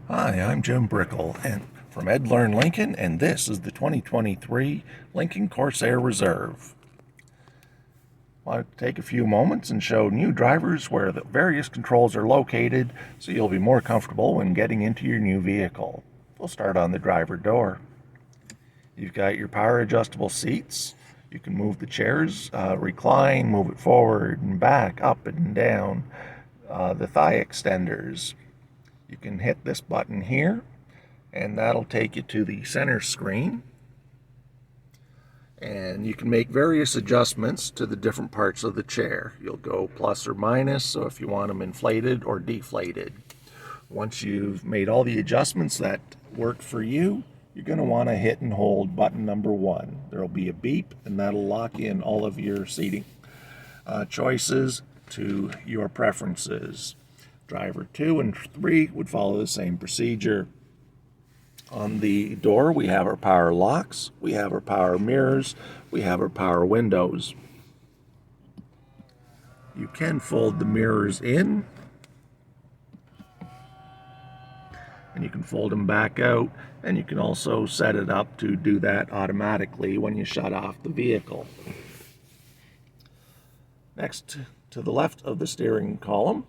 Hi, I'm Jim Brickell and from Ed Learn Lincoln, and this is the 2023 Lincoln Corsair Reserve. I want to take a few moments and show new drivers where the various controls are located so you'll be more comfortable when getting into your new vehicle. We'll start on the driver door. You've got your power adjustable seats. You can move the chairs, recline, move it forward and back, up and down. The thigh extenders. You can hit this button here, and that'll take you to the center screen. And you can make various adjustments to the different parts of the chair. You'll go plus or minus, so if you want them inflated or deflated. Once you've made all the adjustments that work for you, you're going to want to hit and hold button number 1. There'll be a beep, and that'll lock in all of your seating choices to your preferences. Driver 2 and 3 would follow the same procedure. On the door, we have our power locks, we have our power mirrors, we have our power windows. You can fold the mirrors in, and you can fold them back out, and you can also set it up to do that automatically when you shut off the vehicle. Next, to the left of the steering column,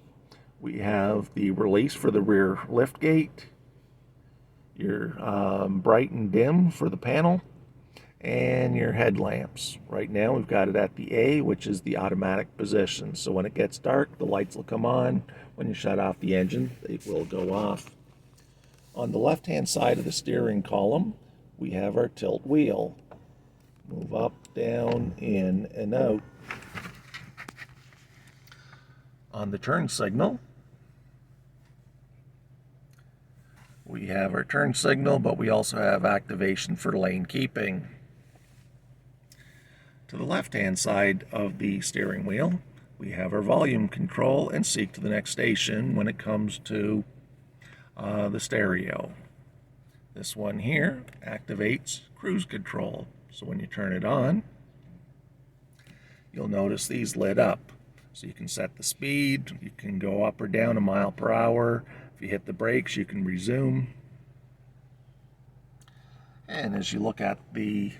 we have the release for the rear lift gate, your bright and dim for the panel, and your headlamps. Right now we've got it at the A, which is the automatic position. So when it gets dark, the lights will come on. When you shut off the engine, they will go off. On the left-hand side of the steering column, we have our tilt wheel. Move up, down, in, and out. On the turn signal, we have our turn signal, but we also have activation for lane keeping. To the left-hand side of the steering wheel, we have our volume control and seek to the next station when it comes to the stereo. This one here activates cruise control. So when you turn it on, you'll notice these lit up. So you can set the speed, you can go up or down a mile per hour. If you hit the brakes, you can resume. And as you look at the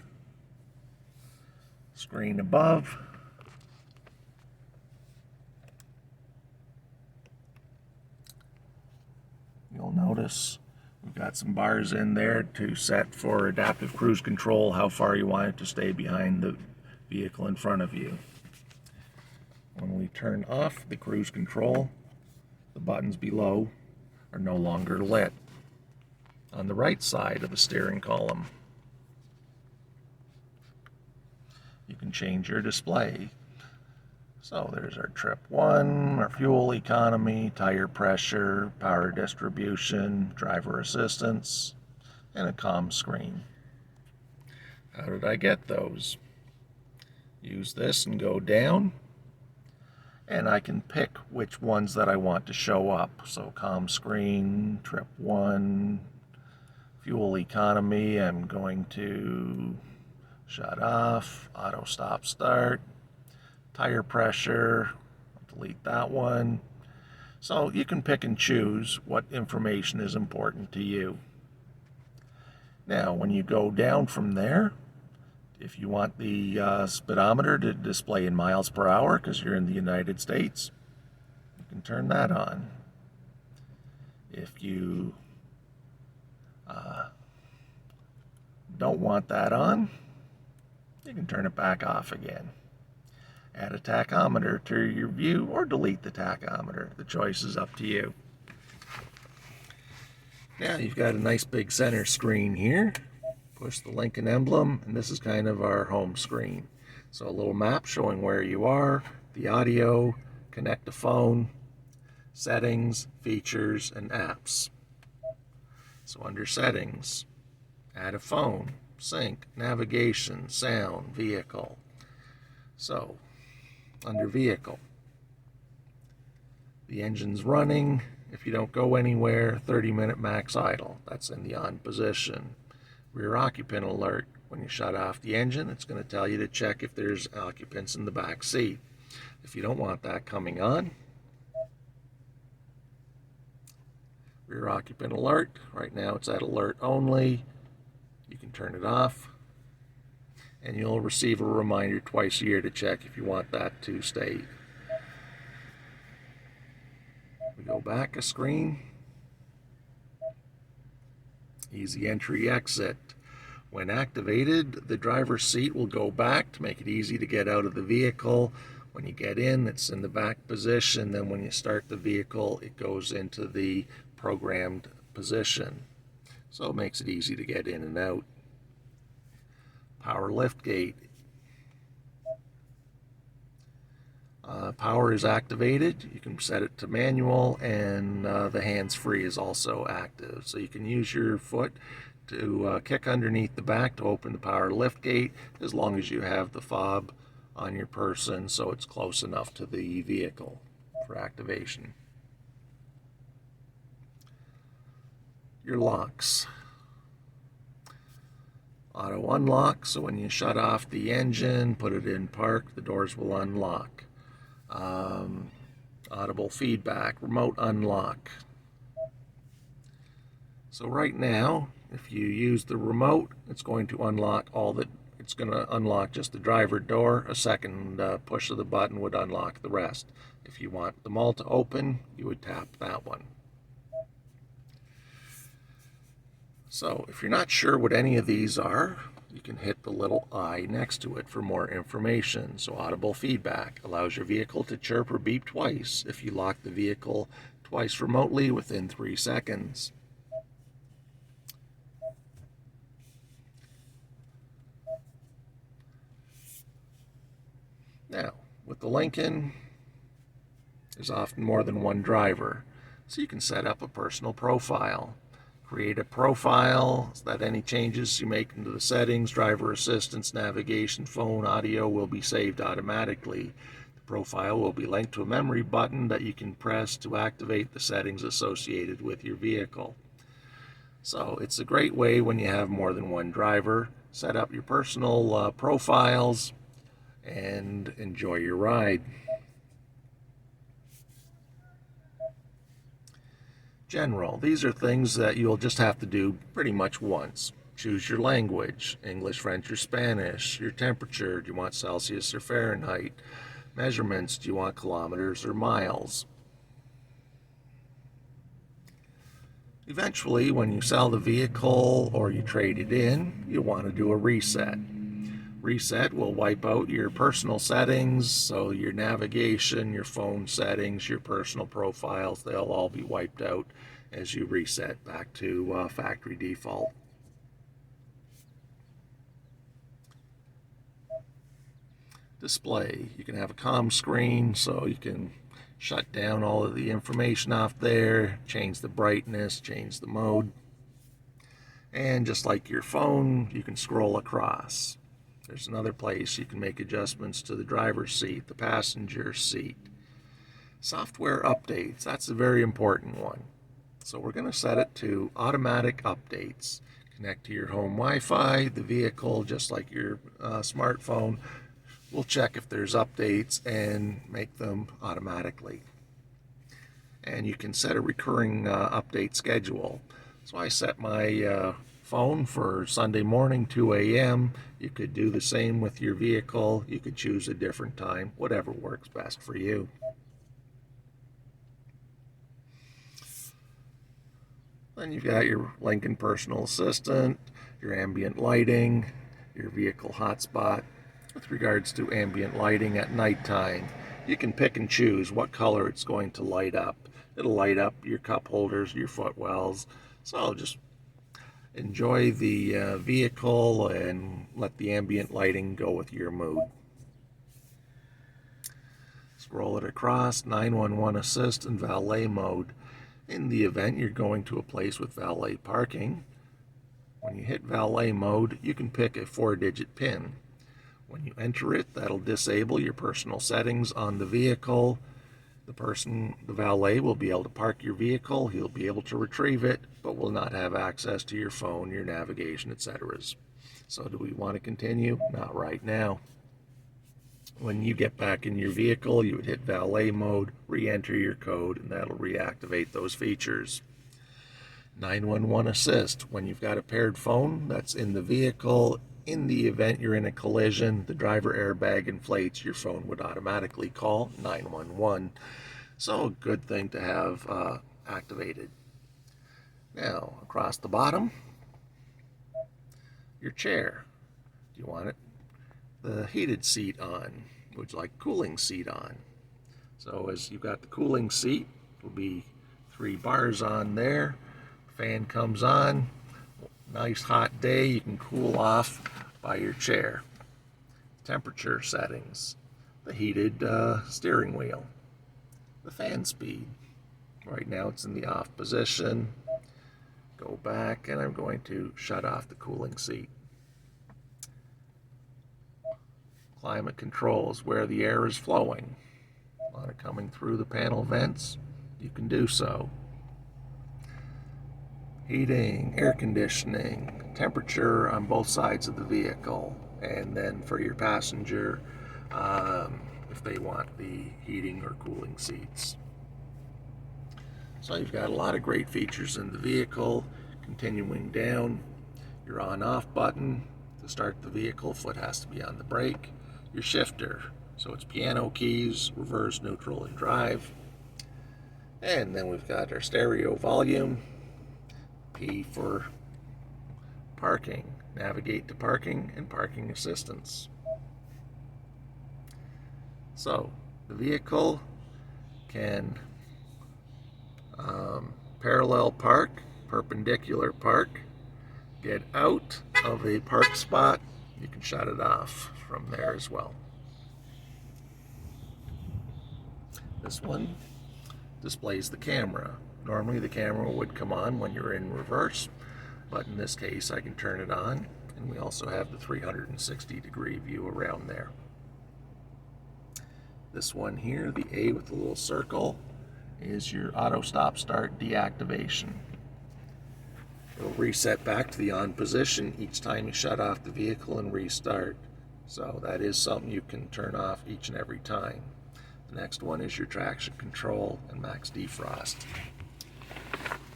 screen above, you'll notice we've got some bars in there to set for adaptive cruise control, how far you want it to stay behind the vehicle in front of you. When we turn off the cruise control, the buttons below are no longer lit. On the right side of the steering column, you can change your display. So there's our trip 1, our fuel economy, tire pressure, power distribution, driver assistance, and a comm screen. How did I get those? Use this and go down, and I can pick which ones that I want to show up. So comm screen, trip 1, fuel economy, I'm going to shut off, auto stop start, tire pressure, I'll delete that one. So you can pick and choose what information is important to you. Now when you go down from there, if you want the speedometer to display in miles per hour because you're in the United States, you can turn that on. If you don't want that on, you can turn it back off again. Add a tachometer to your view or delete the tachometer. The choice is up to you. Now you've got a nice big center screen here. Push the Lincoln emblem, and this is kind of our home screen. So a little map showing where you are, the audio, connect a phone, settings, features, and apps. So under settings, add a phone, sync, navigation, sound, vehicle. So under vehicle, the engine's running. If you don't go anywhere, 30-minute max idle. That's in the on position. Rear occupant alert. When you shut off the engine, it's going to tell you to check if there's occupants in the back seat. If you don't want that coming on, Rear occupant alert. Right now it's at alert only. You can turn it off. And you'll receive a reminder twice a year to check if you want that to stay. We go back a screen. Easy entry exit. When activated, the driver's seat will go back to make it easy to get out of the vehicle. When you get in, it's in the back position. Then when you start the vehicle, it goes into the programmed position. So it makes it easy to get in and out. Power lift gate. Power is activated. You can set it to manual, and the hands-free is also active. So you can use your foot to kick underneath the back to open the power lift gate, as long as you have the fob on your person so it's close enough to the vehicle for activation. Your locks. Auto unlock, so when you shut off the engine, put it in park, the doors will unlock. Audible feedback, remote unlock. So right now, if you use the remote, it's going to unlock it's going to unlock just the driver door. A second push of the button would unlock the rest. If you want them all to open, you would tap that one. So if you're not sure what any of these are, you can hit the little I next to it for more information. So audible feedback allows your vehicle to chirp or beep twice if you lock the vehicle twice remotely within 3 seconds. Now, with the Lincoln, there's often more than one driver, so you can set up a personal profile. Create a profile so that any changes you make into the settings, driver assistance, navigation, phone, audio will be saved automatically. The profile will be linked to a memory button that you can press to activate the settings associated with your vehicle. So it's a great way when you have more than one driver. Set up your personal profiles and enjoy your ride. General. These are things that you'll just have to do pretty much once. Choose your language, English, French, or Spanish. Your temperature, do you want Celsius or Fahrenheit? Measurements, do you want kilometers or miles? Eventually, when you sell the vehicle or you trade it in, you want to do a reset. Reset will wipe out your personal settings, so your navigation, your phone settings, your personal profiles, they'll all be wiped out as you reset back to factory default. Display. You can have a comm screen, so you can shut down all of the information off there, change the brightness, change the mode. And just like your phone, you can scroll across. There's another place you can make adjustments to the driver's seat, the passenger seat. Software updates, that's a very important one. So we're going to set it to automatic updates. Connect to your home Wi-Fi, the vehicle, just like your smartphone. We'll check if there's updates and make them automatically. And you can set a recurring update schedule. So I set my phone for Sunday morning, 2 a.m. You could do the same with your vehicle. You could choose a different time, whatever works best for you. Then you've got your Lincoln Personal Assistant, your ambient lighting, your vehicle hotspot. With regards to ambient lighting at nighttime, you can pick and choose what color it's going to light up. It'll light up your cup holders, your footwells. So just enjoy the vehicle and let the ambient lighting go with your mood. Scroll it across, 911 assist and valet mode. In the event you're going to a place with valet parking, when you hit valet mode, you can pick a 4-digit PIN. When you enter it, that'll disable your personal settings on the vehicle. The valet will be able to park your vehicle, he'll be able to retrieve it, but will not have access to your phone, your navigation, etc. So do we want to continue? Not right now. When you get back in your vehicle, you would hit valet mode, re-enter your code, and that'll reactivate those features. 911 assist. When you've got a paired phone that's in the vehicle, in the event you're in a collision, the driver airbag inflates, your phone would automatically call 911. So a good thing to have activated. Now, across the bottom, your chair. Do you want it the heated seat on? Would you like cooling seat on? So as you've got the cooling seat, will be 3 bars on there. Fan comes on. Nice hot day, you can cool off by your chair. Temperature settings, the heated steering wheel, the fan speed. Right now it's in the off position. Go back, and I'm going to shut off the cooling seat. Climate controls, where the air is flowing. Want it coming through the panel vents? You can do so. Heating, air conditioning, temperature on both sides of the vehicle, and then for your passenger, if they want the heating or cooling seats. So you've got a lot of great features in the vehicle. Continuing down, your on-off button. To start the vehicle, foot has to be on the brake. Your shifter, so it's piano keys, reverse, neutral, and drive. And then we've got our stereo volume. P for parking, navigate to parking, and parking assistance. So the vehicle can parallel park, perpendicular park, get out of a park spot. You can shut it off from there as well. This one displays the camera. Normally the camera would come on when you're in reverse, but in this case I can turn it on, and we also have the 360-degree view around there. This one here, the A with the little circle, is your auto stop start deactivation. It'll reset back to the on position each time you shut off the vehicle and restart. So that is something you can turn off each and every time. The next one is your traction control and max defrost.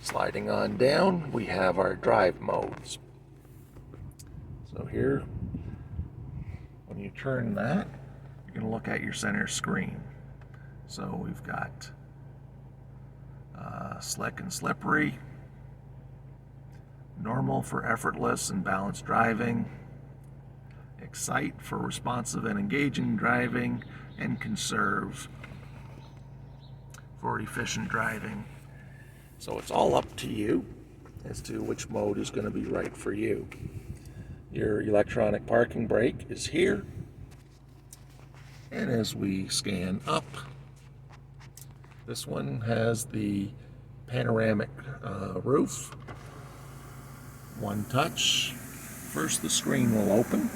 Sliding on down, we have our drive modes. So here, when you turn that, you're going to look at your center screen. So we've got slick and slippery, normal for effortless and balanced driving, excite for responsive and engaging driving, and conserve for efficient driving. So it's all up to you as to which mode is going to be right for you. Your electronic parking brake is here. And as we scan up, this one has the panoramic roof. One touch. First the screen will open.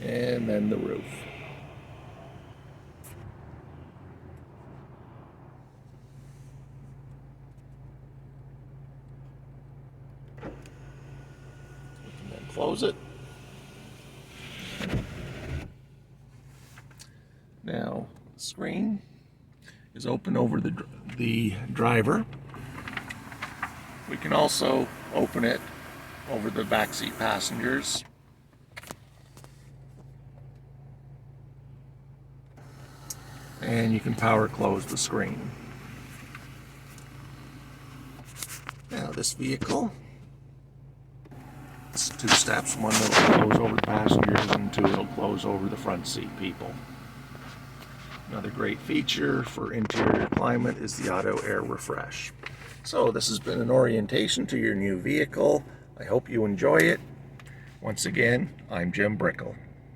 And then the roof. We can then close it. Now, the screen is open over the driver. We can also open it over the backseat passengers. And you can power close the screen. Now this vehicle, it's 2 steps. One that'll close over the passengers and 2 that'll close over the front seat people. Another great feature for interior climate is the auto air refresh. So this has been an orientation to your new vehicle. I hope you enjoy it. Once again, I'm Jim Brickell.